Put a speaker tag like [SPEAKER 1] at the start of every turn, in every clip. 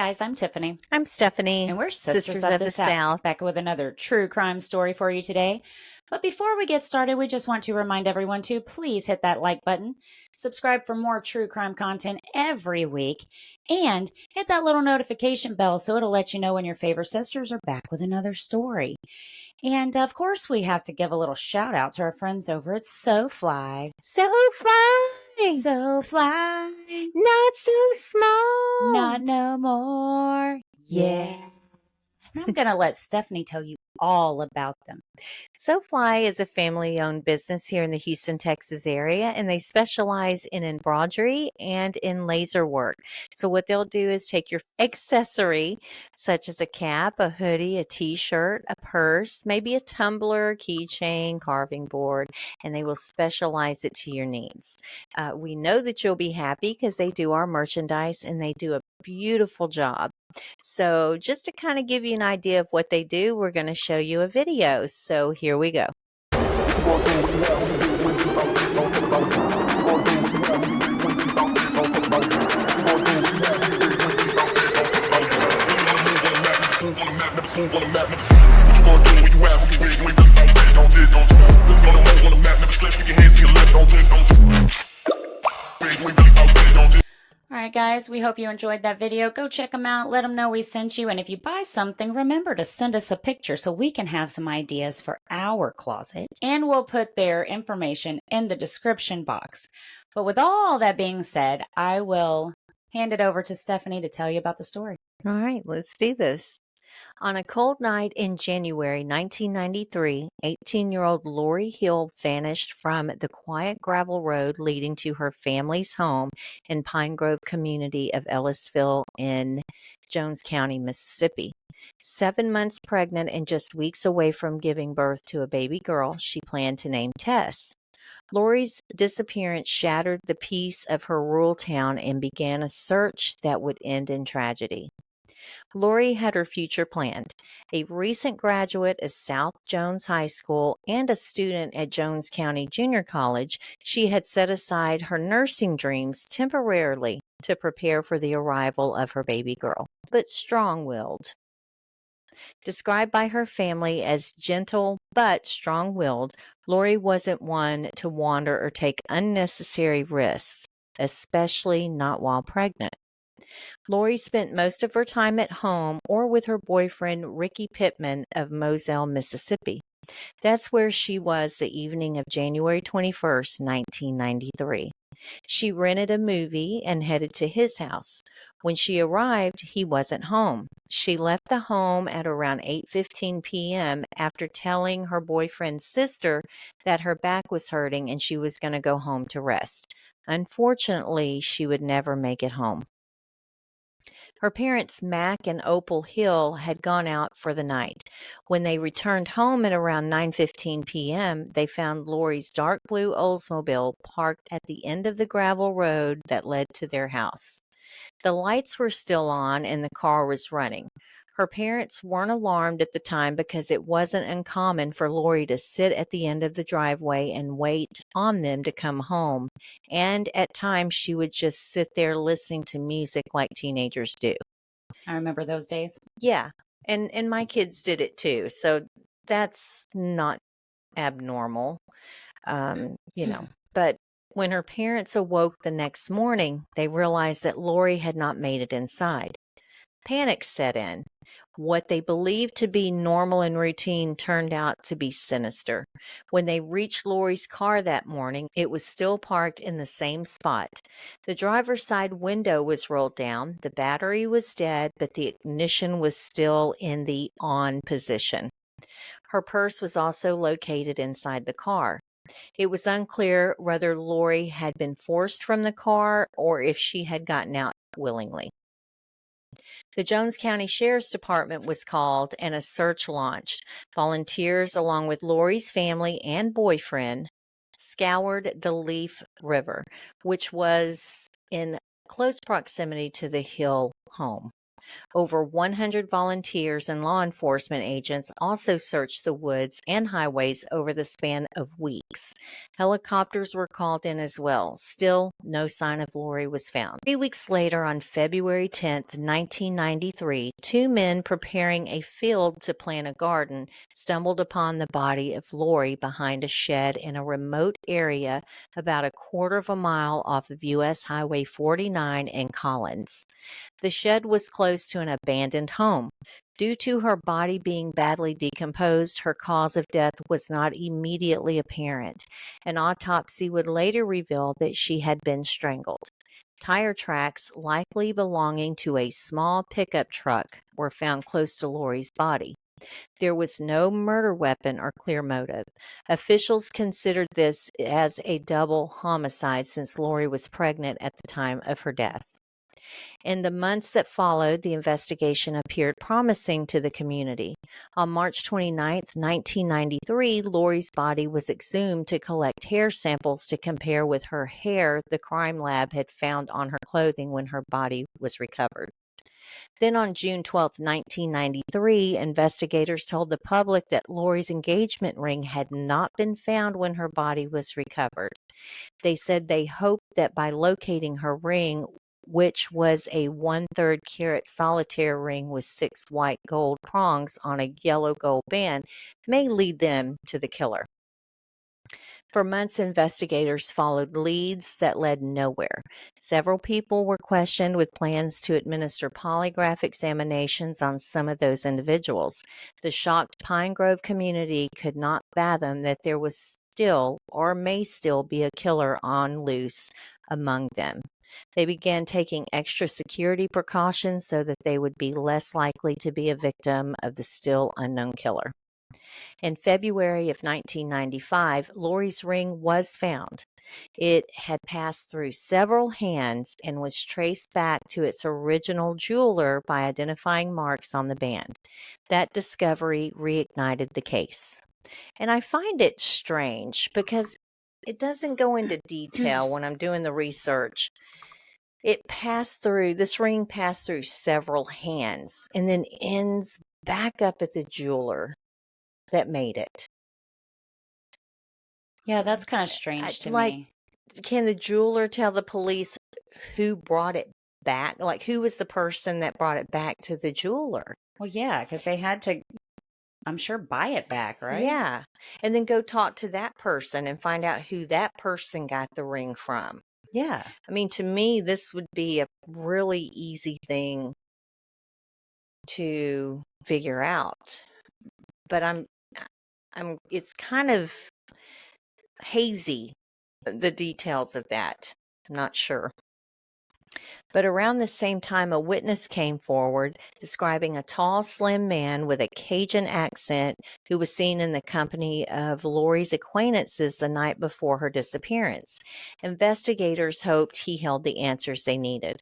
[SPEAKER 1] guys, I'm Tiffany.
[SPEAKER 2] I'm Stephanie.
[SPEAKER 1] And we're Sisters of the
[SPEAKER 2] South.
[SPEAKER 1] back with another true crime story for you today. But before we get started, we just want to remind everyone to please hit that like button, subscribe for more true crime content every week, and hit that little notification bell so it'll let you know when your favorite sisters are back with another story. And of course, we have to give a little shout out to our friends over at So Fly.
[SPEAKER 2] So fly.
[SPEAKER 1] So Fly.
[SPEAKER 2] Not so small.
[SPEAKER 1] Not no more.
[SPEAKER 2] Yeah.
[SPEAKER 1] I'm going to let Stephanie tell you all about them.
[SPEAKER 2] SoFly is a family-owned business here in the Houston, Texas area, and they specialize in embroidery and in laser work. So what they'll do is take your accessory, such as a cap, a hoodie, a t-shirt, a purse, maybe a tumbler, keychain, carving board, and they will specialize it to your needs. We know that you'll be happy because they do our merchandise and they do a beautiful job. So just to kind of give you an idea of what they do, we're going to show you a video. So here we go.
[SPEAKER 1] All right, guys, we hope you enjoyed that video. Go check them out. Let them know we sent you. And if you buy something, remember to send us a picture so we can have some ideas for our closet. And we'll put their information in the description box. But with all that being said, I will hand it over to Stephanie to tell you about the story.
[SPEAKER 2] All right, let's do this. On a cold night in January 1993, 18-year-old Lori Hill vanished from the quiet gravel road leading to her family's home in Pine Grove community of Ellisville in Jones County, Mississippi. 7 months pregnant and just weeks away from giving birth to a baby girl she planned to name Tess. Lori's disappearance shattered the peace of her rural town and began a search that would end in tragedy. Lori had her future planned. A recent graduate of South Jones High School and a student at Jones County Junior College, she had set aside her nursing dreams temporarily to prepare for the arrival of her baby girl, but strong-willed. Described by her family as gentle but strong-willed, Lori wasn't one to wander or take unnecessary risks, especially not while pregnant. Lori spent most of her time at home or with her boyfriend, Ricky Pittman of Moselle, Mississippi. That's where she was the evening of January 21st, 1993. She rented a movie and headed to his house. When she arrived, he wasn't home. She left the home at around 8:15 p.m. after telling her boyfriend's sister that her back was hurting and she was going to go home to rest. Unfortunately, she would never make it home. Her parents, Mac and Opal Hill, had gone out for the night. When they returned home at around 9:15 p.m., they found Lori's dark blue Oldsmobile parked at the end of the gravel road that led to their house. The lights were still on and the car was running. Her parents weren't alarmed at the time because it wasn't uncommon for Lori to sit at the end of the driveway and wait on them to come home. And at times she would just sit there listening to music like teenagers do.
[SPEAKER 1] I remember those days.
[SPEAKER 2] Yeah. And my kids did it too. So that's not abnormal. But when her parents awoke the next morning, they realized that Lori had not made it inside. Panic set in. What they believed to be normal and routine turned out to be sinister. When they reached Lori's car that morning, it was still parked in the same spot. The driver's side window was rolled down, the battery was dead, but the ignition was still in the on position. Her purse was also located inside the car. It was unclear whether Lori had been forced from the car or if she had gotten out willingly. The Jones County Sheriff's Department was called and a search launched. Volunteers, along with Lori's family and boyfriend, scoured the Leaf River, which was in close proximity to the Hill home. Over 100 volunteers and law enforcement agents also searched the woods and highways over the span of weeks. Helicopters were called in as well. Still, no sign of Lori was found. 3 weeks later, on February 10th, 1993, two men preparing a field to plant a garden stumbled upon the body of Lori behind a shed in a remote area about a quarter of a mile off of U.S. Highway 49 in Collins. The shed was close to an abandoned home. Due to her body being badly decomposed, her cause of death was not immediately apparent. An autopsy would later reveal that she had been strangled. Tire tracks, likely belonging to a small pickup truck, were found close to Lori's body. There was no murder weapon or clear motive. Officials considered this as a double homicide since Lori was pregnant at the time of her death. In the months that followed, the investigation appeared promising to the community. On March 29, 1993, Lori's body was exhumed to collect hair samples to compare with her hair the crime lab had found on her clothing when her body was recovered. Then on June 12, 1993, investigators told the public that Lori's engagement ring had not been found when her body was recovered. They said they hoped that by locating her ring, which was a 1/3 carat solitaire ring with 6 white gold prongs on a yellow gold band, may lead them to the killer. For months, investigators followed leads that led nowhere. Several people were questioned with plans to administer polygraph examinations on some of those individuals. The shocked Pine Grove community could not fathom that there was still or may still be a killer on loose among them. They began taking extra security precautions so that they would be less likely to be a victim of the still unknown killer. In February of 1995, Lori's ring was found. It had passed through several hands and was traced back to its original jeweler by identifying marks on the band. That discovery reignited the case. And I find it strange because it doesn't go into detail when I'm doing the research. This ring passed through several hands and then ends back up at the jeweler that made it.
[SPEAKER 1] Yeah, that's kind of strange to
[SPEAKER 2] Like,
[SPEAKER 1] me.
[SPEAKER 2] can the jeweler tell the police who brought it back? Like, who was the person that brought it back to the jeweler?
[SPEAKER 1] Well, yeah, because they had to, I'm sure, buy it back, right?
[SPEAKER 2] Yeah. And then go talk to that person and find out who that person got the ring from.
[SPEAKER 1] Yeah.
[SPEAKER 2] I mean, to me, this would be a really easy thing to figure out. But it's kind of hazy, the details of that. I'm not sure. But around the same time, a witness came forward describing a tall, slim man with a Cajun accent who was seen in the company of Lori's acquaintances the night before her disappearance. Investigators hoped he held the answers they needed.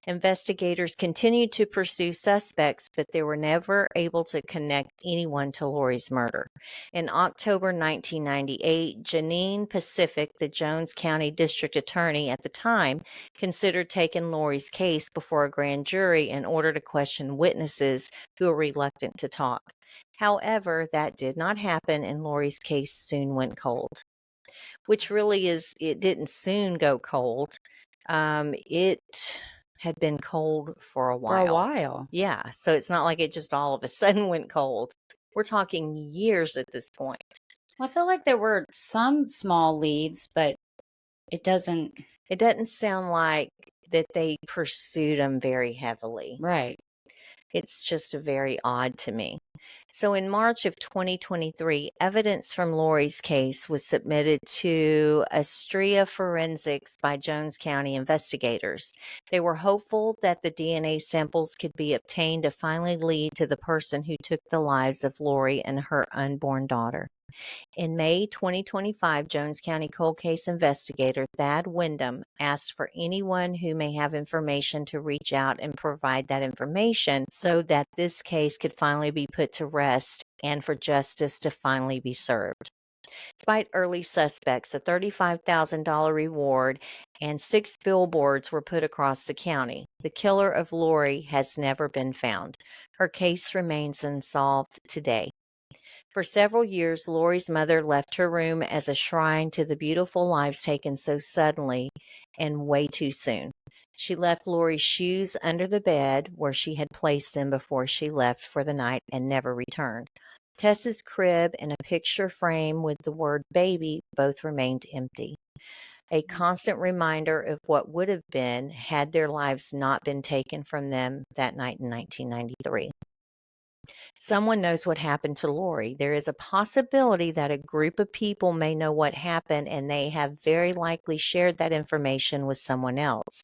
[SPEAKER 2] Investigators continued to pursue suspects, but they were never able to connect anyone to Lori's murder. In October 1998, Janine Pacific, the Jones County District Attorney at the time, considered taking Lori's case before a grand jury in order to question witnesses who were reluctant to talk. However, that did not happen, and Lori's case soon went cold. Which really is, it didn't soon go cold. It had been cold for a
[SPEAKER 1] For a
[SPEAKER 2] while.
[SPEAKER 1] while.
[SPEAKER 2] Yeah, so it's not like it just all of a sudden went cold. We're talking years at this point.
[SPEAKER 1] I feel like there were some small leads, but it doesn't.
[SPEAKER 2] It doesn't sound like that they pursued them very heavily.
[SPEAKER 1] Right.
[SPEAKER 2] It's just very odd to me. So in March of 2023, evidence from Lori's case was submitted to Astrea Forensics by Jones County investigators. They were hopeful that the DNA samples could be obtained to finally lead to the person who took the lives of Lori and her unborn daughter. In May 2025, Jones County cold case investigator Thad Wyndham asked for anyone who may have information to reach out and provide that information so that this case could finally be put to rest and for justice to finally be served. Despite early suspects, a $35,000 reward and 6 billboards were put across the county. The killer of Lori has never been found. Her case remains unsolved today. For several years, Lori's mother left her room as a shrine to the beautiful lives taken so suddenly and way too soon. She left Lori's shoes under the bed where she had placed them before she left for the night and never returned. Tessa's crib and a picture frame with the word baby both remained empty. A constant reminder of what would have been had their lives not been taken from them that night in 1993. Someone knows what happened to Lori. There is a possibility that a group of people may know what happened and they have very likely shared that information with someone else.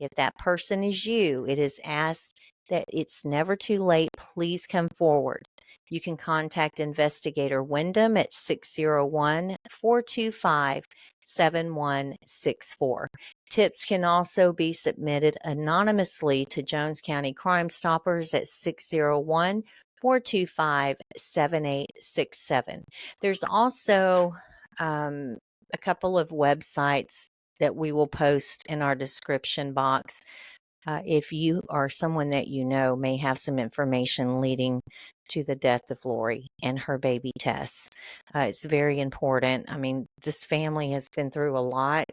[SPEAKER 2] If that person is you, it is asked that it's never too late. Please come forward. You can contact Investigator Wyndham at 601 425 7164. Tips can also be submitted anonymously to Jones County Crime Stoppers at 601 425 7867. There's also a couple of websites that we will post in our description box. If you or someone that you know may have some information leading to the death of Lori and her baby Tess. It's very important. I mean, this family has been through a lot.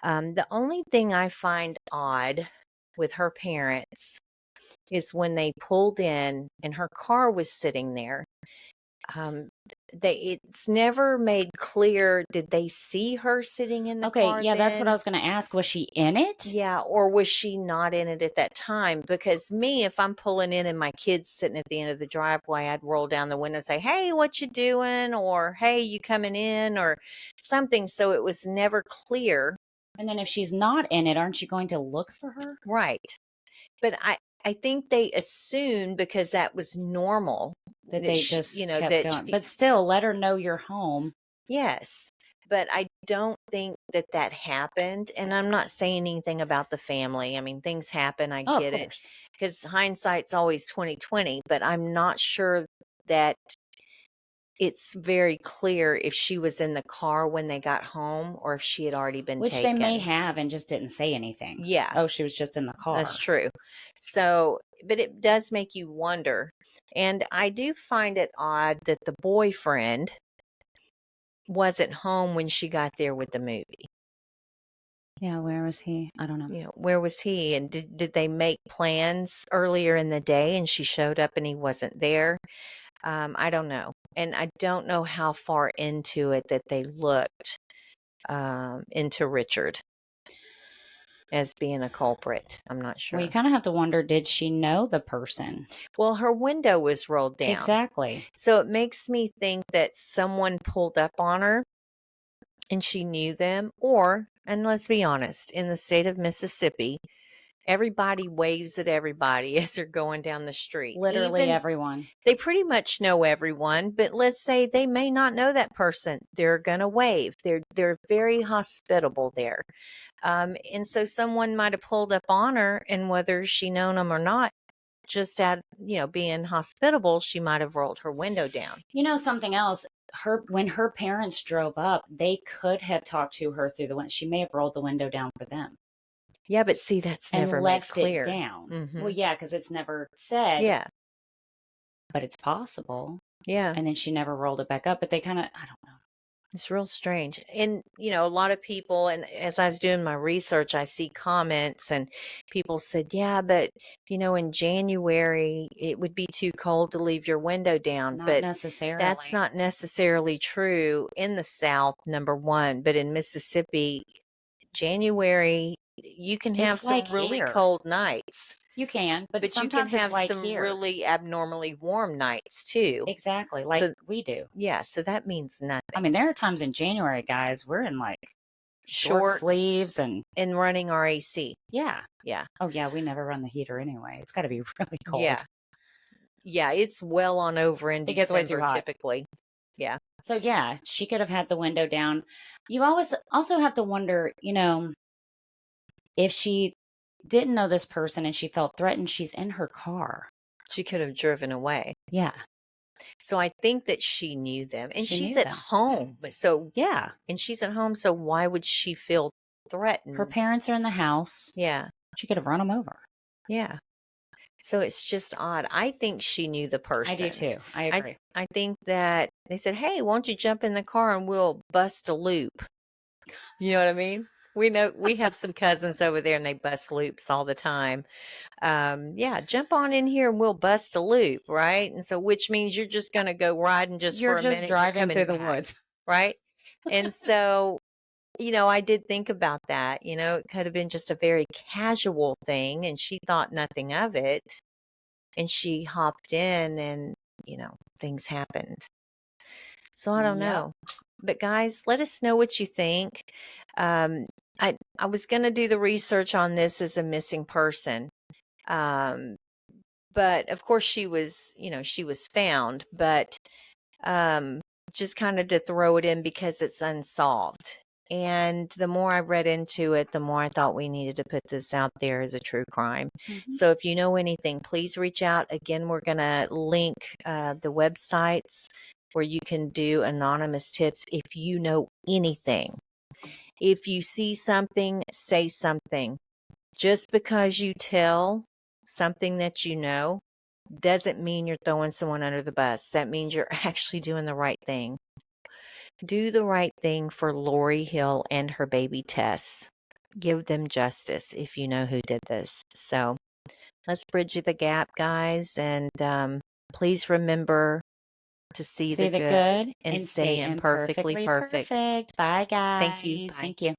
[SPEAKER 2] The only thing I find odd with her parents is when they pulled in and her car was sitting there. Um, it's never made clear, did they see her sitting in the
[SPEAKER 1] Okay,
[SPEAKER 2] car
[SPEAKER 1] yeah, that's what I
[SPEAKER 2] then?
[SPEAKER 1] was going to ask. Was she in it?
[SPEAKER 2] Yeah, or was she not in it at that time? Because me, if I'm pulling in and my kid's sitting at the end of the driveway, I'd roll down the window and say, "Hey, what you doing?" Or "Hey, you coming in?" or something. So it was never clear.
[SPEAKER 1] And then if she's not in it, aren't you going to look for her?
[SPEAKER 2] Right. But I think they assumed because that was normal
[SPEAKER 1] That
[SPEAKER 2] that
[SPEAKER 1] they
[SPEAKER 2] she,
[SPEAKER 1] just kept
[SPEAKER 2] that
[SPEAKER 1] going.
[SPEAKER 2] she,
[SPEAKER 1] But still, let her know you're home.
[SPEAKER 2] yes. But I don't think that that happened. And I'm not saying anything about the family. I mean, things happen. I
[SPEAKER 1] Oh, of
[SPEAKER 2] get it
[SPEAKER 1] course.
[SPEAKER 2] because hindsight's always 2020. But I'm not sure that it's very clear if she was in the car when they got home or if she had already been
[SPEAKER 1] Which they may
[SPEAKER 2] taken.
[SPEAKER 1] have and just didn't say anything.
[SPEAKER 2] Yeah,
[SPEAKER 1] Oh, she was just in the
[SPEAKER 2] that's
[SPEAKER 1] car.
[SPEAKER 2] true. So, but it does make you wonder. And I do find it odd that the boyfriend wasn't home when she got there with the movie.
[SPEAKER 1] Yeah, where was he? I don't know.
[SPEAKER 2] Where was he? And did they make plans earlier in the day and she showed up and he wasn't there? I don't know. And I don't know how far into it that they looked into Richard as being a culprit. I'm not
[SPEAKER 1] Well, you
[SPEAKER 2] sure.
[SPEAKER 1] kind of have to wonder, did she know the person?
[SPEAKER 2] Well, her window was rolled down.
[SPEAKER 1] Exactly.
[SPEAKER 2] So it makes me think that someone pulled up on her and she knew them. Or, and let's be honest, in the state of Mississippi, everybody waves at everybody as they're going down the street.
[SPEAKER 1] Literally
[SPEAKER 2] Even
[SPEAKER 1] everyone.
[SPEAKER 2] they pretty much know everyone, but let's say they may not know that person. They're going to wave. They're very hospitable there. And so someone might have pulled up on her, and whether she known them or not, just at being hospitable, she might have rolled her window down.
[SPEAKER 1] You know something else? When her parents drove up, they could have talked to her through the window. She may have rolled the window down for them
[SPEAKER 2] Yeah, but see, that's
[SPEAKER 1] and
[SPEAKER 2] never made
[SPEAKER 1] left it
[SPEAKER 2] clear.
[SPEAKER 1] down. Well,
[SPEAKER 2] Mm-hmm.
[SPEAKER 1] yeah, because it's never said,
[SPEAKER 2] Yeah,
[SPEAKER 1] but it's possible.
[SPEAKER 2] yeah.
[SPEAKER 1] And then she never rolled it back up. But they kind of, I don't know.
[SPEAKER 2] It's real strange. And, a lot of people, and as I was doing my research, I see comments and people said, yeah, but, in January, it would be too cold to leave your window down.
[SPEAKER 1] Not
[SPEAKER 2] But that's
[SPEAKER 1] necessarily.
[SPEAKER 2] not necessarily true in the South, number one. But in Mississippi, January, you can have
[SPEAKER 1] It's
[SPEAKER 2] some
[SPEAKER 1] like
[SPEAKER 2] really
[SPEAKER 1] here.
[SPEAKER 2] cold nights,
[SPEAKER 1] You can, but
[SPEAKER 2] but you can
[SPEAKER 1] sometimes it's
[SPEAKER 2] have
[SPEAKER 1] like
[SPEAKER 2] some
[SPEAKER 1] here.
[SPEAKER 2] really abnormally warm nights too.
[SPEAKER 1] Exactly, like
[SPEAKER 2] So,
[SPEAKER 1] we do.
[SPEAKER 2] yeah, so that means
[SPEAKER 1] I
[SPEAKER 2] nothing.
[SPEAKER 1] mean, there are times in January, guys, we're in like short
[SPEAKER 2] Shorts
[SPEAKER 1] sleeves and
[SPEAKER 2] and running our AC.
[SPEAKER 1] yeah.
[SPEAKER 2] Yeah.
[SPEAKER 1] Oh, yeah, we never run the heater anyway. It's got to be really cold.
[SPEAKER 2] Yeah. Yeah, it's well on over in
[SPEAKER 1] It gets way too
[SPEAKER 2] December
[SPEAKER 1] hot.
[SPEAKER 2] typically. Yeah.
[SPEAKER 1] So, yeah, she could have had the window down. You always also have to wonder, if she didn't know this person and she felt threatened, she's in her car.
[SPEAKER 2] She could have driven away.
[SPEAKER 1] Yeah.
[SPEAKER 2] So I think that she knew them, and
[SPEAKER 1] She
[SPEAKER 2] she's
[SPEAKER 1] knew
[SPEAKER 2] at
[SPEAKER 1] them.
[SPEAKER 2] home. So
[SPEAKER 1] Yeah.
[SPEAKER 2] and she's at home, so why would she feel
[SPEAKER 1] Her
[SPEAKER 2] threatened?
[SPEAKER 1] parents are in the house.
[SPEAKER 2] Yeah.
[SPEAKER 1] She could have run them over.
[SPEAKER 2] Yeah. So it's just odd. I think she knew the
[SPEAKER 1] I do
[SPEAKER 2] person.
[SPEAKER 1] too. I
[SPEAKER 2] I
[SPEAKER 1] agree.
[SPEAKER 2] I think that they said, "Hey, won't you jump in the car and we'll bust a loop?" You know what I mean? We know we have some cousins over there and they bust loops all the time. Yeah, jump on in here and we'll bust a loop, right? And so which means you're just going to go riding just
[SPEAKER 1] You're
[SPEAKER 2] for a
[SPEAKER 1] just
[SPEAKER 2] minute and you're
[SPEAKER 1] driving
[SPEAKER 2] coming
[SPEAKER 1] through the
[SPEAKER 2] back,
[SPEAKER 1] woods.
[SPEAKER 2] right? And so, I did think about that. It could have been just a very casual thing and she thought nothing of it and she hopped in and, things happened. So I don't
[SPEAKER 1] Yep.
[SPEAKER 2] know. But guys, let us know what you think. Um, I was going to do the research on this as a missing person. Um, but of course she was found, but um, just kind of to throw it in because it's unsolved. And the more I read into it, the more I thought we needed to put this out there as a true crime.
[SPEAKER 1] Mhm.
[SPEAKER 2] So if you know anything, please reach out. Again, we're going to link the websites where you can do anonymous tips if you know anything. If you see something, say something. Just because you tell something that you know doesn't mean you're throwing someone under the bus. That means you're actually doing the right thing. Do the right thing for Lori Hill and her baby Tess. Give them justice if you know who did this. So let's bridge the gap, guys. And please remember to see
[SPEAKER 1] See
[SPEAKER 2] the
[SPEAKER 1] the
[SPEAKER 2] good
[SPEAKER 1] good
[SPEAKER 2] and
[SPEAKER 1] and
[SPEAKER 2] stay
[SPEAKER 1] stay
[SPEAKER 2] imperfectly
[SPEAKER 1] imperfectly
[SPEAKER 2] perfect.
[SPEAKER 1] perfect. Bye,
[SPEAKER 2] Thank you.
[SPEAKER 1] guys.
[SPEAKER 2] Bye.
[SPEAKER 1] Thank you.